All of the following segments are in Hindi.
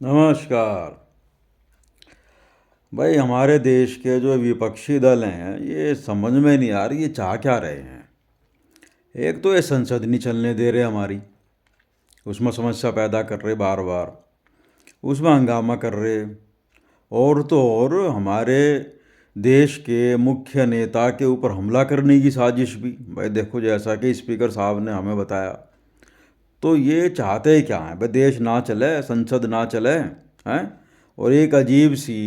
नमस्कार भाई। हमारे देश के जो विपक्षी दल हैं ये समझ में नहीं आ रही ये चाह क्या रहे हैं। एक तो ये संसद नहीं चलने दे रहे हमारी, उसमें समस्या पैदा कर रहे बार बार, उसमें हंगामा कर रहे। और तो और हमारे देश के मुख्य नेता के ऊपर हमला करने की साजिश भी। भाई देखो, जैसा कि स्पीकर साहब ने हमें बताया, तो ये चाहते ही क्या हैं भाई, देश ना चले, संसद ना चले हैं। और एक अजीब सी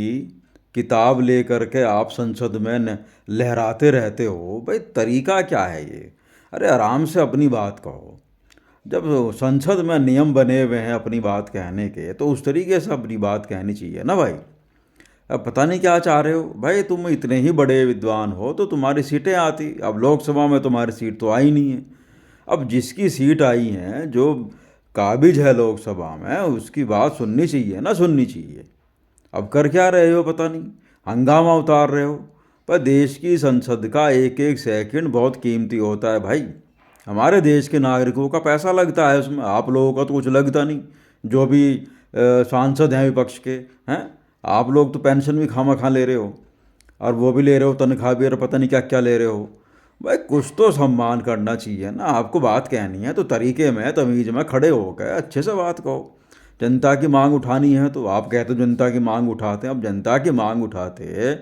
किताब लेकर के आप संसद में लहराते रहते हो। भाई तरीका क्या है ये? अरे आराम से अपनी बात कहो। जब संसद में नियम बने हुए हैं अपनी बात कहने के, तो उस तरीके से अपनी बात कहनी चाहिए ना भाई। अब पता नहीं क्या चाह रहे हो भाई। तुम इतने ही बड़े विद्वान हो तो तुम्हारी सीटें आती। अब लोकसभा में तुम्हारी सीट तो आई नहीं है। अब जिसकी सीट आई है, जो काबिज है लोकसभा में, उसकी बात सुननी चाहिए ना, सुननी चाहिए। अब कर क्या रहे हो पता नहीं, हंगामा उतार रहे हो। पर देश की संसद का एक एक सेकंड बहुत कीमती होता है भाई। हमारे देश के नागरिकों का पैसा लगता है उसमें, आप लोगों का तो कुछ लगता नहीं। जो भी सांसद हैं विपक्ष के, हैं, आप लोग तो पेंशन भी खामा खा ले रहे हो, और वो भी ले रहे हो, तनख्वाह भी, और पता नहीं क्या क्या ले रहे हो। भाई कुछ तो सम्मान करना चाहिए ना। आपको बात कहनी है तो तरीके में, तमीज़ में खड़े हो गए अच्छे से बात कहो। जनता की मांग उठानी है तो आप कहते हो जनता की मांग उठाते हैं। अब जनता की मांग उठाते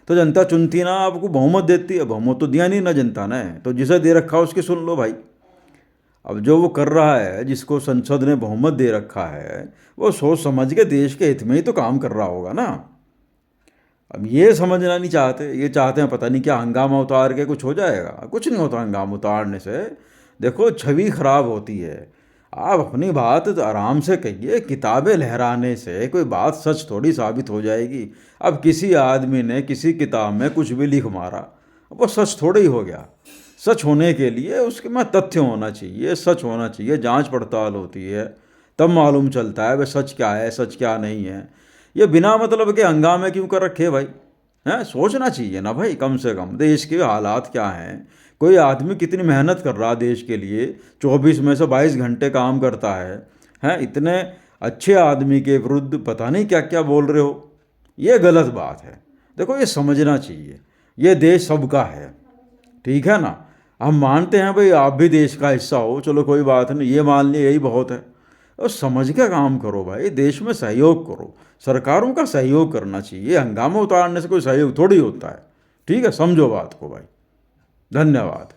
तो जनता चुनती ना, आपको बहुमत देती है। बहुमत तो दिया नहीं ना जनता ने, तो जिसे दे रखा उसकी सुन लो भाई। अब जो वो कर रहा है, जिसको संसद ने बहुमत दे रखा है, वो सोच समझ के देश के हित में ही तो काम कर रहा होगा ना। अब ये समझना नहीं चाहते। ये चाहते हैं पता नहीं क्या, हंगामा उतार के कुछ हो जाएगा। कुछ नहीं होता हंगामा उतारने से। देखो, छवि खराब होती है। आप अपनी बात तो आराम से कहिए। किताबें लहराने से कोई बात सच थोड़ी साबित हो जाएगी। अब किसी आदमी ने किसी किताब में कुछ भी लिख मारा, वो सच थोड़ी हो गया। सच होने के लिए उसके में तथ्य होना चाहिए, सच होना चाहिए, जांच पड़ताल होती है, तब मालूम चलता है वह सच क्या है, सच क्या नहीं है। ये बिना मतलब के हंगामे क्यों कर रखे भाई? हैं, सोचना चाहिए ना भाई। कम से कम देश के हालात क्या हैं। कोई आदमी कितनी मेहनत कर रहा देश के लिए, 24 में से 22 घंटे काम करता है। हैं, इतने अच्छे आदमी के विरुद्ध पता नहीं क्या क्या बोल रहे हो। ये गलत बात है। देखो, ये समझना चाहिए, ये देश सबका है, ठीक है ना। हम मानते हैं भाई, आप भी देश का हिस्सा हो, चलो कोई बात नहीं, ये मान लिया, यही बहुत है। और समझ के काम करो भाई, देश में सहयोग करो। सरकारों का सहयोग करना चाहिए। हंगामा उतारने से कोई सहयोग थोड़ी होता है। ठीक है, समझो बात को भाई। धन्यवाद।